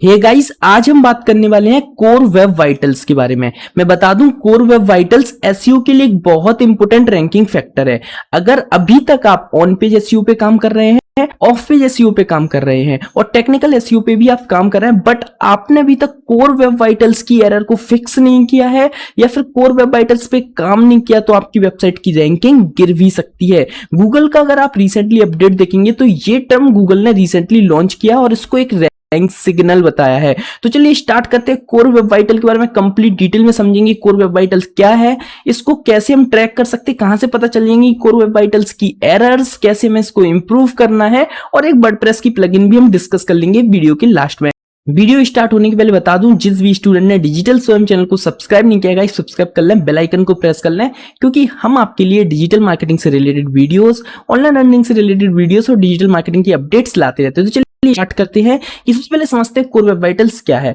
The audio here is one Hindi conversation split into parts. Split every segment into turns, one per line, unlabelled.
हे गाइस, आज हम बात करने वाले हैं कोर वेब वाइटल्स के बारे में। मैं बता दूं, कोर वेब वाइटल्स एसईओ के लिए एक बहुत इंपॉर्टेंट रैंकिंग फैक्टर है। अगर अभी तक आप ऑन पेज एसईओ पे काम कर रहे हैं, ऑफ पेज एसईओ पे काम कर रहे हैं और टेक्निकल एसईओ पे भी आप काम कर रहे हैं, बट आपने अभी तक कोर वेब वाइटल्स की एरर को फिक्स नहीं किया है या फिर कोर वेब वाइटल्स पे काम नहीं किया, तो आपकी वेबसाइट की रैंकिंग गिर भी सकती है। गूगल का अगर आप रिसेंटली अपडेट देखेंगे तो ये टर्म गूगल ने रिसेंटली लॉन्च किया और इसको एक रैंक सिग्नल बताया है। तो चलिए स्टार्ट करते हैं। कोर वेब वाइटल के बारे में कंप्लीट डिटेल में समझेंगे। कोर वेब वाइटल्स क्या है, इसको कैसे हम ट्रैक कर सकते हैं, कहां से पता चलेंगे कोर वेब वाइटल्स की एरर्स, कैसे हमें इसको इंप्रूव करना है, और एक वर्डप्रेस की प्लगइन भी हम डिस्कस कर लेंगे वीडियो के लास्ट में। वीडियो स्टार्ट होने के पहले बता दूं, जिस भी स्टूडेंट ने डिजिटल स्वयं चैनल को सब्सक्राइब नहीं किया है, सब्सक्राइब कर लें, बेल आइकन को प्रेस कर लें, क्योंकि हम आपके लिए डिजिटल मार्केटिंग से रिलेटेड वीडियोस, ऑनलाइन अर्निंग से रिलेटेड वीडियोस और डिजिटल मार्केटिंग की अपडेट्स लाते रहते हैं। तो चलिए स्टार्ट करते हैं। इससे पहले समझते हैं कोर वेब वाइटल्स क्या है।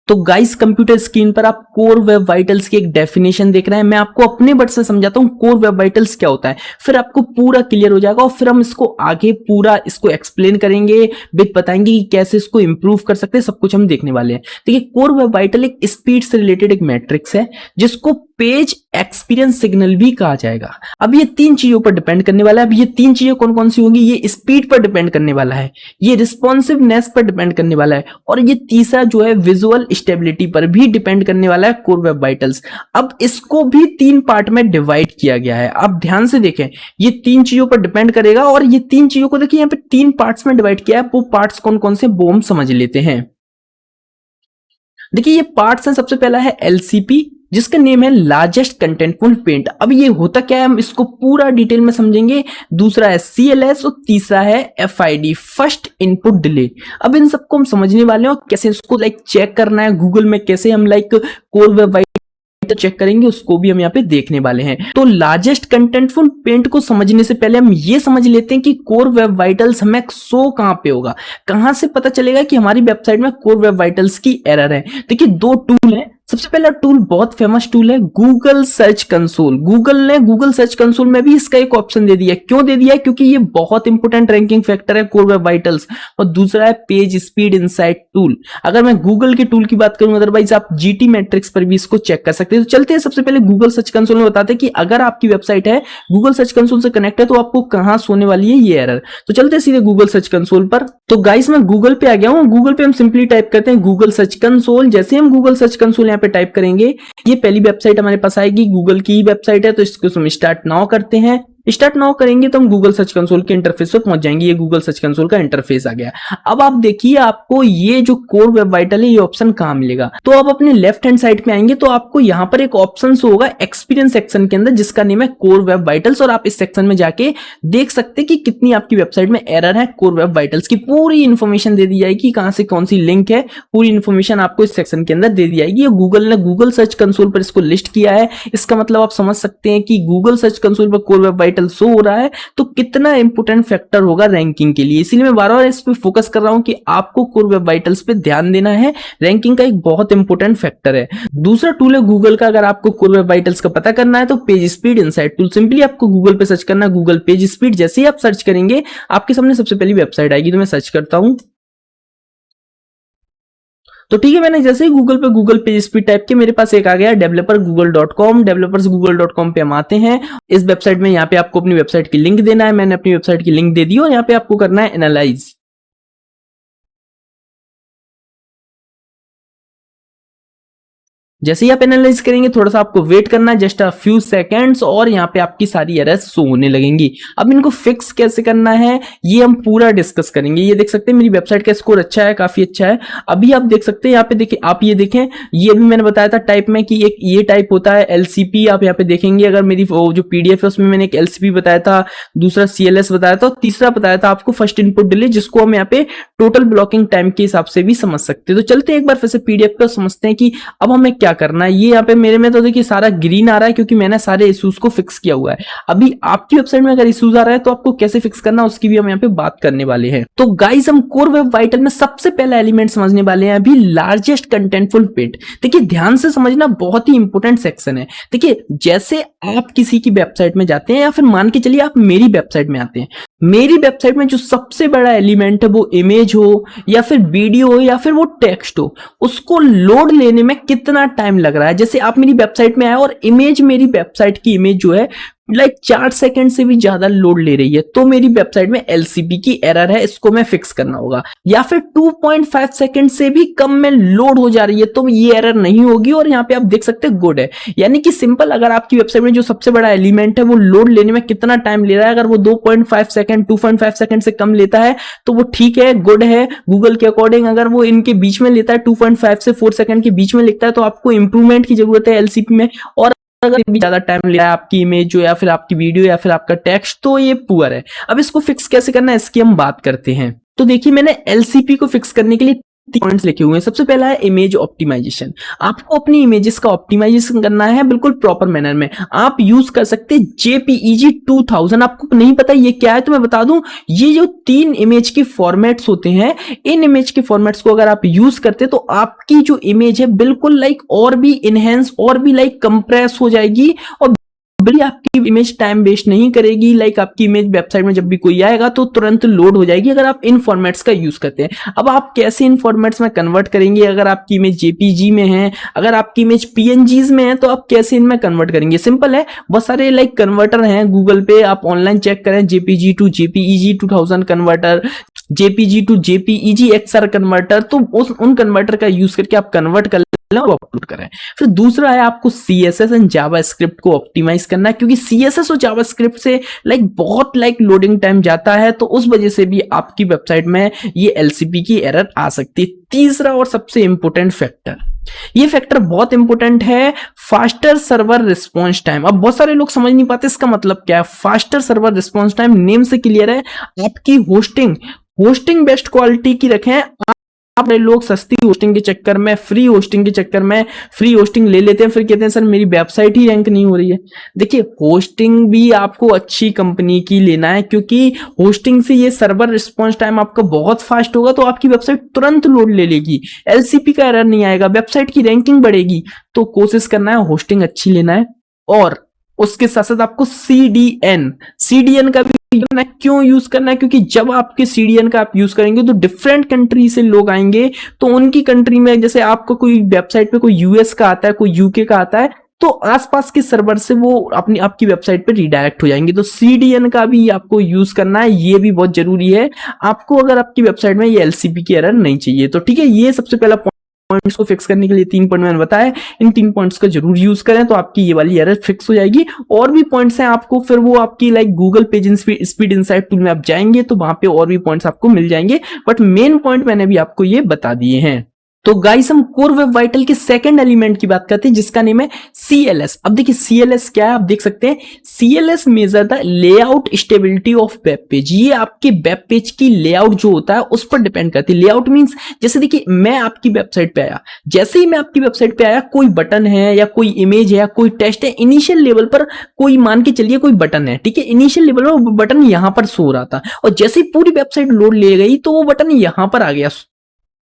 तो गाइस, कंप्यूटर स्क्रीन पर आप कोर वेब वाइटल्स की एक डेफिनेशन देख रहे हैं। मैं आपको अपने वर्ड से समझाता हूं कोर वेब वाइटल्स क्या होता है, फिर आपको पूरा क्लियर हो जाएगा और फिर हम इसको आगे पूरा इसको एक्सप्लेन करेंगे, विद बताएंगे कि कैसे इसको इंप्रूव कर सकते हैं। सब कुछ हम देखने वाले हैं। देखिए, कोर वेब वाइटल एक स्पीड से रिलेटेड एक मैट्रिक्स है जिसको पेज एक्सपीरियंस सिग्नल भी कहा जाएगा। अब ये तीन चीजों पर डिपेंड करने वाला है। अब ये तीन चीजें कौन कौन सी होंगी? ये स्पीड पर डिपेंड करने वाला है, ये रिस्पॉन्सिवनेस पर डिपेंड करने वाला है, और ये तीसरा जो है विजुअल स्टेबिलिटी पर भी डिपेंड करने वाला है कोर वेब वाइटल्स। अब इसको भी तीन पार्ट में डिवाइड किया गया है। आप ध्यान से देखें, ये तीन चीजों पर डिपेंड करेगा और ये तीन चीजों को देखिए यहाँ पे तीन पार्ट्स में डिवाइड किया है। वो पार्ट्स कौन कौन से वो हम समझ लेते हैं। देखिए, ये पार्ट्स हैं। सबसे पहला है एलसीपी, जिसका नेम है लार्जेस्ट कंटेंटफुल पेंट। अब ये होता क्या है, हम इसको पूरा डिटेल में समझेंगे। दूसरा है सीएलएस और तीसरा है एफआईडी, फर्स्ट इनपुट डिले। अब इन सबको हम समझने वाले हैं और कैसे इसको चेक करना है गूगल में, कैसे हम कोर वेब चेक करेंगे, उसको भी हम यहाँ पे देखने वाले हैं। तो लार्जेस्ट कंटेंटफुल पेंट को समझने से पहले हम ये समझ लेते हैं कि कोर वेब वाइटल्स हमें शो कहां पे होगा, कहां से पता चलेगा कि हमारी वेबसाइट में कोर वेब वाइटल्स की एरर है। देखिए, दो टूल है। सबसे पहला टूल बहुत फेमस टूल है गूगल सर्च कंसोल। गूगल ने गूगल सर्च कंसोल में भी इसका एक ऑप्शन दे दिया। क्यों दे दिया? क्योंकि ये बहुत इंपॉर्टेंट रैंकिंग फैक्टर है कोर वेब वाइटल्स। और दूसरा है पेज स्पीड इनसाइट टूल। अगर मैं गूगल के टूल की बात करूं, अदरवाइज आप जीटी मैट्रिक्स पर भी इसको चेक कर सकते हैं। तो चलते हैं, सबसे पहले गूगल सर्च कंसोल में बताते हैं कि अगर आपकी वेबसाइट है गूगल सर्च कंसोल से कनेक्ट है तो आपको कहां सोने वाली है ये एरर। तो चलते हैं सीधे गूगल सर्च कंसोल पर। तो गाइस, मैं गूगल पे आ गया हूं। गूगल पे हम सिंपली टाइप करते हैं गूगल सर्च कंसोल। जैसे हम गूगल सर्च कंसोल यहाँ पे टाइप करेंगे, ये पहली वेबसाइट हमारे पास आएगी, गूगल की वेबसाइट है। तो इसको हम स्टार्ट नाउ करते हैं। स्टार्ट नाउ करेंगे तो हम गूगल सर्च कंसोल के इंटरफेस पे पहुंच जाएंगे। ये गूगल सर्च कंसोल का इंटरफेस आ गया। अब आप देखिए, आपको ये जो कोर वेब वाइटल है ये ऑप्शन कहां मिलेगा। तो आप अपने लेफ्ट हैंड साइड पे आएंगे तो आपको यहां पर एक ऑप्शन होगा एक्सपीरियंस सेक्शन के अंदर, जिसका नेम है कोर वेब वाइटल्स। और आप इस सेक्शन में जाके देख सकते हैं कि कितनी आपकी वेबसाइट में एरर है। कोर वेब वाइटल्स की पूरी इंफॉर्मेशन दे दी जाएगी, कहां से कौन सी लिंक है, पूरी इंफॉर्मेशन आपको इस सेक्शन के अंदर दे दी जाएगी। गूगल ने गूगल सर्च कंसोल पर इसको लिस्ट किया है। इसका मतलब आप समझ सकते हैं कि गूगल सर्च कंसोल पर कोर वेब वाइटल शो हो रहा है तो कितना इंपोर्टेंट फैक्टर होगा रैंकिंग के लिए। इसीलिए मैं बार-बार इस पे फोकस कर रहा हूं कि आपको कोर वेब वाइटल्स पे ध्यान देना है। रैंकिंग का एक बहुत इंपोर्टेंट फैक्टर है। दूसरा टूल है गूगल का, अगर आपको कोर वेब वाइटल्स का पता करना है तो page speed insight tool. Simply आपको गूगल पे सर्च करना है गूगल पेज स्पीड। जैसे ही आप सर्च करेंगे आपके सामने सबसे पहली वेबसाइट आएगी। तो मैं सर्च करता हूं। तो ठीक है, मैंने जैसे ही गूगल पे गूगल पेज स्पीड टाइप किया, मेरे पास एक आ गया developer.google.com। developers.google.com पे हम आते हैं। इस वेबसाइट में यहाँ पे आपको अपनी वेबसाइट की लिंक देना है। मैंने अपनी वेबसाइट की लिंक दे दी और यहाँ पे आपको करना है एनालाइज। जैसे ही आप एनालाइज करेंगे, थोड़ा सा आपको वेट करना है, जस्ट अ फ्यू सेकंड्स, और यहाँ पे आपकी सारी एरर्स शो होने लगेंगी। अब इनको फिक्स कैसे करना है ये हम पूरा डिस्कस करेंगे। ये देख सकते हैं मेरी वेबसाइट का स्कोर अच्छा है, काफी अच्छा है। अभी आप देख सकते हैं यहाँ पे, देखिए आप ये देखें, ये भी मैंने बताया था टाइप में कि एक ये टाइप होता है एलसीपी। आप यहाँ पे देखेंगे, अगर मेरी जो पीडीएफ है उसमें मैंने एक एलसीपी बताया था, दूसरा सीएलएस बताया था और तीसरा बताया था आपको फर्स्ट इनपुट डिले, जिसको हम यहाँ पे टोटल ब्लॉकिंग टाइम के हिसाब से भी समझ सकते हैं। तो चलते हैं एक बार फिर से पीडीएफ पे समझते हैं कि अब हमें क्या करना है। ये यहाँ पे मेरे में तो देखिए सारा ग्रीन आ रहा है क्योंकि मैंने सारे इश्यूज को फिक्स किया हुआ है। अभी आपकी वेबसाइट में अगर इश्यूज आ रहा है तो आपको कैसे फिक्स करना है उसकी भी हम यहाँ पे बात करने वाले हैं। तो गाइस, हम कोर वेब वाइटल में सबसे पहला एलिमेंट समझने वाले हैं अभी लार्जेस्ट कंटेंटफुल पेज। देखिए, ध्यान से समझना, बहुत ही इंपॉर्टेंट सेक्शन है। देखिए, जैसे आप किसी की वेबसाइट में जाते हैं या फिर मान के चलिए आप मेरी वेबसाइट में आते हैं, मेरी वेबसाइट में जो सबसे बड़ा एलिमेंट है वो इमेज हो या फिर वीडियो हो या फिर वो टेक्स्ट हो, उसको लोड लेने में कितना टाइम लग रहा है। जैसे आप मेरी वेबसाइट में आए और इमेज, मेरी वेबसाइट की इमेज जो है 4 सेकंड से भी ज्यादा लोड ले रही है, तो मेरी वेबसाइट में एलसीपी की एरर है, इसको मैं फिक्स करना होगा। या फिर 2.5 सेकंड से भी कम में लोड हो जा रही है, तो ये एरर नहीं होगी। और यहाँ पे आप देख सकते हैं गुड है, यानी कि सिंपल, अगर आपकी वेबसाइट में जो सबसे बड़ा एलिमेंट है वो लोड लेने में कितना टाइम ले रहा है, अगर वो 2.5 सेकंड 2.5 सेकंड से कम लेता है तो वो ठीक है, गुड है गूगल के अकॉर्डिंग। अगर वो इनके बीच में लेता है, 2.5 से 4 सेकंड के बीच में लिखता है, तो आपको इंप्रूवमेंट की जरूरत है एलसीपी में। और अगर भी ज्यादा टाइम ले रहा है आपकी इमेज जो या फिर आपकी वीडियो या फिर आपका टेक्स्ट, तो ये पुअर है। अब इसको फिक्स कैसे करना है इसकी हम बात करते हैं। तो देखिए, मैंने एलसीपी को फिक्स करने के लिए 3 पॉइंट्स लिखे हुए हैं। सबसे पहला है इमेज ऑप्टिमाइजेशन। आपको अपनी इमेजेस का ऑप्टिमाइजेशन करना है बिल्कुल प्रॉपर मैनर में। आप यूज कर सकते हैं JPEG 2000। आपको नहीं पता ये क्या है तो मैं बता दूं, ये जो 3 इमेज के फॉर्मेट्स होते हैं, इन इमेज के फॉर्मेट्स को अगर आप यूज करते हैं तो आपकी जो इमेज है बिल्कुल और भी इनहेंस और भी कंप्रेस हो जाएगी, और बड़ी आपकी इमेज टाइम वेस्ट नहीं करेगी। आपकी इमेज वेबसाइट में जब भी कोई आएगा तो तुरंत लोड हो जाएगी, अगर आप इन फॉर्मेट्स का यूज करते हैं। अब आप कैसे इन फॉर्मेट्स में कन्वर्ट करेंगे, अगर आपकी इमेज JPG में है, अगर आपकी इमेज PNGs में है, तो आप कैसे इनमें कन्वर्ट करेंगे। सिंपल है, बहुत सारे कन्वर्टर हैं गूगल पे, आप ऑनलाइन चेक करें, JPG to JPEG 2000 converter, JPG to JPEG XR converter, तो उन कन्वर्टर का यूज करके आप कन्वर्ट कर अपलोड करें। फिर दूसरा है आपको CSS एंड जावास्क्रिप्ट को ऑप्टिमाइज करना है, क्योंकि CSS और जावास्क्रिप्ट से बहुत लोडिंग टाइम जाता है, तो उस वजह से भी आपकी वेबसाइट में ये LCP की एरर आ सकती है। तीसरा और सबसे इंपॉर्टेंट फैक्टर, ये फैक्टर बहुत इंपॉर्टेंट है, फास्टर सर्वर रिस्पॉन्स टाइम। अब बहुत सारे लोग समझ नहीं पाते इसका मतलब क्या है। Faster server response time name से क्लियर है, आपकी होस्टिंग बेस्ट क्वालिटी की रखें। आप लोग सस्ती होस्टिंग के चक्कर में, फ्री होस्टिंग के चक्कर में फ्री होस्टिंग ले लेते हैं, फिर कहते हैं सर मेरी वेबसाइट ही रैंक नहीं हो रही है। देखिए, होस्टिंग भी आपको अच्छी कंपनी की लेना है, क्योंकि होस्टिंग से ये सर्वर रिस्पॉन्स टाइम आपका बहुत फास्ट होगा, तो आपकी वेबसाइट तुरंत लोड ले लेगी, LCP का एरर नहीं आएगा, वेबसाइट की रैंकिंग बढ़ेगी। तो कोशिश करना है होस्टिंग अच्छी लेना है। और उसके साथ साथ आपको CDN का भी क्यों यूज करना है, क्योंकि जब आपके CDN का आप यूज करेंगे तो डिफरेंट कंट्री से लोग आएंगे, तो उनकी कंट्री में, जैसे आपको कोई वेबसाइट पे कोई US का आता है, कोई UK का आता है, तो आसपास के सर्वर से वो आपकी वेबसाइट पे रिडायरेक्ट हो जाएंगे। तो CDN का भी आपको यूज करना है, ये भी बहुत जरूरी है आपको, अगर आपकी वेबसाइट में ये LCP की एरर नहीं चाहिए तो। ठीक है, ये सबसे पहला पॉइंट्स को फिक्स करने के लिए 3 पॉइंट मैंने बताया, इन 3 पॉइंट्स का जरूर यूज करें तो आपकी ये वाली एरर फिक्स हो जाएगी। और भी पॉइंट्स हैं आपको, फिर वो आपकी Google page speed insight tool में आप जाएंगे तो वहां पे और भी पॉइंट्स आपको मिल जाएंगे, बट मेन पॉइंट मैंने भी आपको ये बता दिए हैं। तो गाइस, हम कोर वेब वाइटल के सेकंड एलिमेंट की बात करते हैं, जिसका नेम है CLS। अब देखिए CLS क्या है, आप देख सकते हैं, CLS measure the layout stability of web page. ये आपके वेब पेज की लेआउट जो होता है उस पर डिपेंड करती है। लेआउट मींस, जैसे देखिए मैं आपकी वेबसाइट पे आया, जैसे ही मैं आपकी वेबसाइट पे आया, कोई बटन है या कोई इमेज है या कोई टेक्स्ट है, इनिशियल लेवल पर कोई मान के चलिए कोई बटन है, ठीक है, इनिशियल लेवल पर बटन यहां पर शो हो रहा था, और जैसे ही पूरी वेबसाइट लोड ले गई तो वो बटन यहां पर आ गया।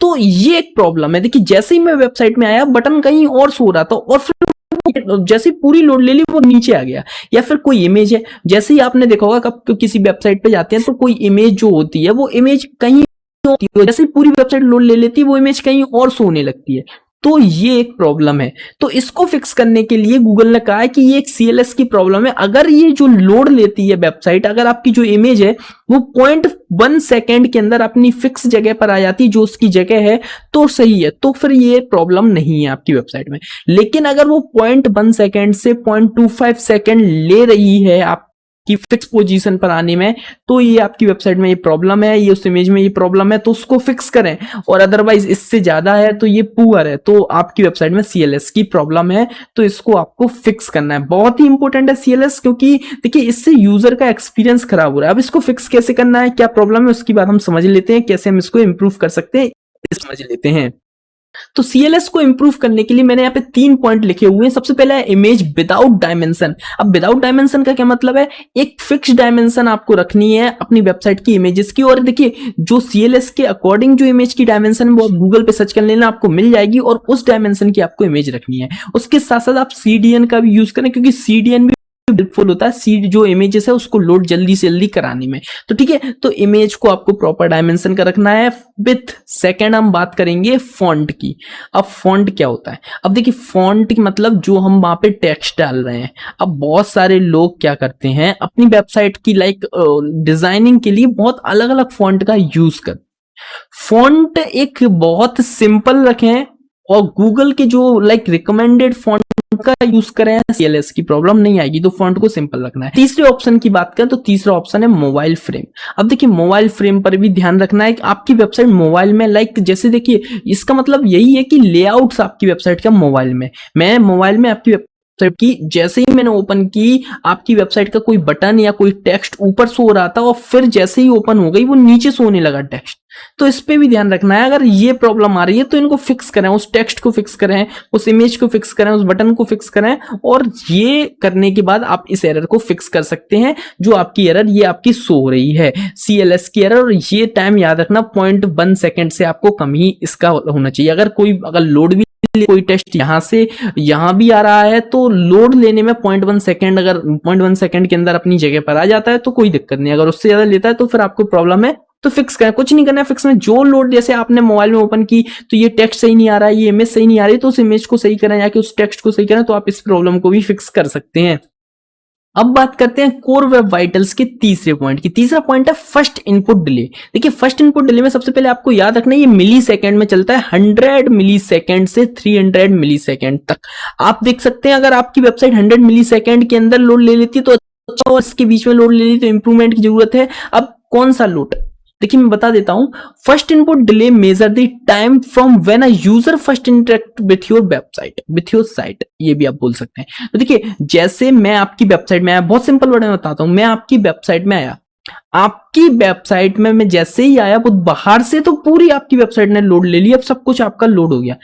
तो ये एक प्रॉब्लम है। देखिए, जैसे ही मैं वेबसाइट में आया बटन कहीं और शो रहा था, और फिर जैसे पूरी लोड ले ली वो नीचे आ गया। या फिर कोई इमेज है, जैसे ही आपने देखा होगा कब किसी वेबसाइट पे जाते हैं तो कोई इमेज जो होती है वो इमेज कहीं होती है, जैसे ही पूरी वेबसाइट लोड ले लेती है वो इमेज कहीं और सोने लगती है। तो ये एक प्रॉब्लम है। तो इसको फिक्स करने के लिए गूगल ने कहा है कि ये एक CLS की प्रॉब्लम है। अगर ये जो लोड लेती है वेबसाइट, अगर आपकी जो इमेज है वो 0.1 सेकेंड के अंदर अपनी फिक्स जगह पर आ जाती है जो उसकी जगह है, तो सही है, तो फिर ये प्रॉब्लम नहीं है आपकी वेबसाइट में। लेकिन अगर वो 0.1 सेकेंड से 0.25 सेकेंड ले रही है आप की फिक्स पोजीशन पर आने में, तो ये आपकी वेबसाइट में ये प्रॉब्लम है, ये उस इमेज में ये प्रॉब्लम है, तो उसको फिक्स करें। और अदरवाइज इससे ज्यादा है तो ये पुअर है, तो आपकी वेबसाइट में CLS की प्रॉब्लम है, तो इसको आपको फिक्स करना है। बहुत ही इंपॉर्टेंट है CLS, क्योंकि देखिए इससे यूजर का एक्सपीरियंस खराब हो रहा है। अब इसको फिक्स कैसे करना है, क्या प्रॉब्लम है, उसकी बात हम समझ लेते हैं, कैसे हम इसको इंप्रूव कर सकते हैं समझ लेते हैं। तो CLS को इंप्रूव करने के लिए मैंने यहाँ पे 3 पॉइंट लिखे हुए हैं। सबसे पहला है इमेज विदाउट डायमेंशन। अब विदाउट डायमेंशन का क्या मतलब है, एक फिक्स डायमेंशन आपको रखनी है अपनी वेबसाइट की इमेजेस की। और देखिए जो CLS के अकॉर्डिंग जो इमेज की डायमेंशन वो आप गूगल पे सर्च कर लेना, आपको मिल जाएगी, और उस डायमेंशन की आपको इमेज रखनी है। उसके साथ साथ आप CDN का भी यूज करें, क्योंकि CDN भी हेल्पफुल होता है सीड जो इमेजेस है उसको लोड जल्दी से जल्दी कराने में। तो ठीक है, तो इमेज को आपको प्रॉपर डायमेंशन का रखना है। विथ सेकंड हम बात करेंगे फॉन्ट की। अब फॉन्ट क्या होता है? अब देखिए फॉन्ट की मतलब जो हम वहां पे टेक्स्ट डाल रहे हैं। अब बहुत सारे लोग क्या करते हैं अपनी वेबसाइट की डिजाइनिंग के लिए बहुत अलग अलग फॉन्ट का यूज करते हैं। फॉन्ट एक बहुत सिंपल रखें और गूगल के जो रिकमेंडेड फॉन्ट का यूज करें, सीएलएस की प्रॉब्लम नहीं आएगी। तो फॉन्ट को सिंपल रखना है। तीसरे ऑप्शन की बात करें तो तीसरा ऑप्शन है मोबाइल फ्रेम। अब देखिए मोबाइल फ्रेम पर भी ध्यान रखना है कि आपकी वेबसाइट मोबाइल में जैसे देखिए इसका मतलब यही है कि लेआउट्स आपकी वेबसाइट का मोबाइल में, मैं मोबाइल में आपकी वेबसाइट की जैसे ही मैंने ओपन की आपकी वेबसाइट का कोई बटन या कोई टेक्स्ट ऊपर सो रहा था और फिर जैसे ही ओपन हो गई वो नीचे सोने लगा टेक्स्ट। तो इस पे भी ध्यान रखना है। अगर ये प्रॉब्लम आ रही है तो इनको फिक्स करें, उस टेक्स्ट को फिक्स करें, उस इमेज को फिक्स करें, उस बटन को फिक्स करें और ये करने के बाद आप इस एरर को फिक्स कर सकते हैं। जो आपकी एरर ये आपकी शो हो रही है सीएलएस की एरर, और ये टाइम याद रखना 0.1 सेकंड से आपको कम ही इसका होना चाहिए। अगर लोड भी कोई टेस्ट यहां से यहां भी आ रहा है तो लोड लेने में 0.1 सेकंड, अगर 0.1 सेकंड के अंदर अपनी जगह पर आ जाता है तो कोई दिक्कत नहीं। अगर उससे ज्यादा लेता है तो फिर आपको प्रॉब्लम है। तो फिक्स करें, कुछ नहीं करना है फिक्स में। जो लोड जैसे आपने मोबाइल में ओपन की तो ये टेक्स्ट सही नहीं आ रहा है, ये इमेज सही नहीं आ रही, तो उस इमेज को सही करें या कि उस टेक्स्ट को सही करें, तो आप इस प्रॉब्लम को भी फिक्स कर सकते हैं। अब बात करते हैं कोर वेब वाइटल्स के तीसरे पॉइंट की। तीसरा पॉइंट है फर्स्ट इनपुट डिले। देखिए फर्स्ट इनपुट डिले में सबसे पहले आपको याद रखना है ये मिली सेकेंड में चलता है। 100 मिली सेकेंड से 300 मिली सेकेंड तक आप देख सकते हैं। अगर आपकी वेबसाइट 100 मिली सेकेंड के अंदर लोड ले लेती है तो अच्छा, और इसके बीच में लोड ले लेती तो इंप्रूवमेंट की जरूरत है। अब कौन सा लोड? देखिए मैं बता देता हूं। First input delay measure the time from when a user first interact with your website, with your site, ये भी आप बोल सकते हैं। तो देखिए जैसे मैं आपकी वेबसाइट में आया, बहुत सिंपल वर्ड में बताता हूं, मैं आपकी वेबसाइट में आया, आपकी वेबसाइट में मैं जैसे ही आया वो बाहर से तो पूरी आपकी वेबसाइट ने लोड ले ली, अब सब कुछ आपका लोड हो गया।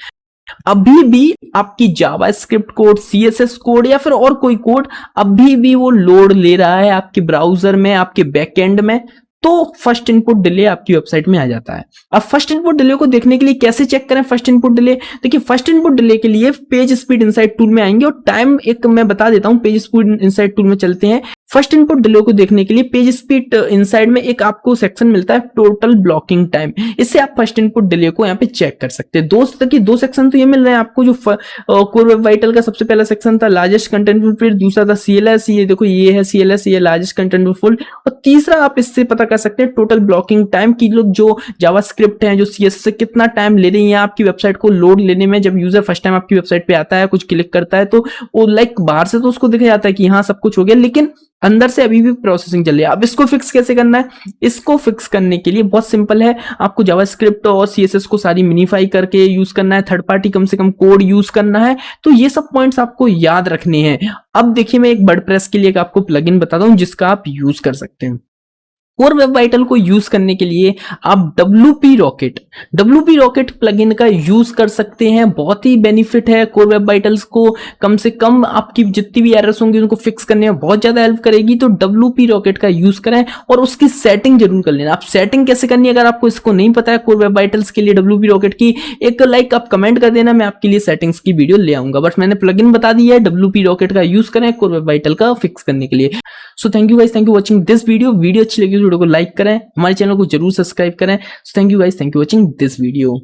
अभी भी आपकी जावा स्क्रिप्ट कोड, सीएसएस कोड या फिर और कोई कोड अभी भी वो लोड ले रहा है आपके ब्राउजर में, आपके बैकएंड में, तो फर्स्ट इनपुट डिले आपकी वेबसाइट में आ जाता है। अब फर्स्ट इनपुट डिले को देखने के लिए कैसे चेक करें फर्स्ट इनपुट डिले? देखिए फर्स्ट इनपुट डिले के लिए पेज स्पीड इनसाइड टूल में आएंगे और टाइम एक मैं बता देता हूं, पेज स्पीड इनसाइड टूल में चलते हैं। फर्स्ट इनपुट डिले को देखने के लिए पेज स्पीड इनसाइड में एक आपको सेक्शन मिलता है टोटल ब्लॉकिंग टाइम। इससे आप फर्स्ट इनपुट डिले को यहाँ पे चेक कर सकते हैं। दो सेक्शन तो ये मिल रहे हैं आपको। जो कोर वेब वाइटल का सबसे पहला सेक्शन था लार्जेस्ट कंटेंटफुल फील्ड, दूसरा था सीएलएस, ये देखो ये है सीएलएस, ये लार्जेस्ट कंटेंटफुल, और तीसरा आप इससे पता कर सकते हैं टोटल ब्लॉकिंग टाइम की लोग जो जावास्क्रिप्ट है, जो सीएसएस से कितना टाइम ले रही है आपकी वेबसाइट को लोड लेने में। जब यूजर फर्स्ट टाइम आपकी वेबसाइट पे आता है, कुछ क्लिक करता है, तो वो बाहर से तो उसको दिखा जाता है कि हाँ सब कुछ हो गया, लेकिन अंदर से अभी भी प्रोसेसिंग चल रही है। अब इसको फिक्स कैसे करना है? इसको फिक्स करने के लिए बहुत सिंपल है, आपको जावास्क्रिप्ट और सीएसएस को सारी मिनिफाई करके यूज करना है, थर्ड पार्टी कम से कम कोड यूज करना है। तो ये सब पॉइंट्स आपको याद रखने हैं। अब देखिए मैं एक वर्डप्रेस के लिए एक आपको प्लगइन बताता हूं जिसका आप यूज कर सकते हैं। कोर वेब वाइटल को यूज करने के लिए आप WP रॉकेट प्लगइन का यूज कर सकते हैं। बहुत ही बेनिफिट है। कोर वेब वाइटल्स को कम से कम आपकी जितनी भी एरर्स होंगी उनको फिक्स करने में बहुत ज्यादा हेल्प करेगी। तो WP रॉकेट का यूज करें और उसकी सेटिंग जरूर कर लेना। आप सेटिंग कैसे करनी है अगर आपको इसको नहीं पता है कोर वेब वाइटल्स के लिए WP रॉकेट की, एक आप कमेंट कर देना, मैं आपके लिए सेटिंग्स की वीडियो ले आऊंगा। बट मैंने प्लगइन बता दिया है, WP रॉकेट का यूज करें कोर वेब वाइटल का फिक्स करने के लिए। So thank you guys, thank you watching this video अच्छी लगी वीडियो को लाइक करें, हमारे चैनल को जरूर सब्सक्राइब करें। So thank you guys, thank you watching this video.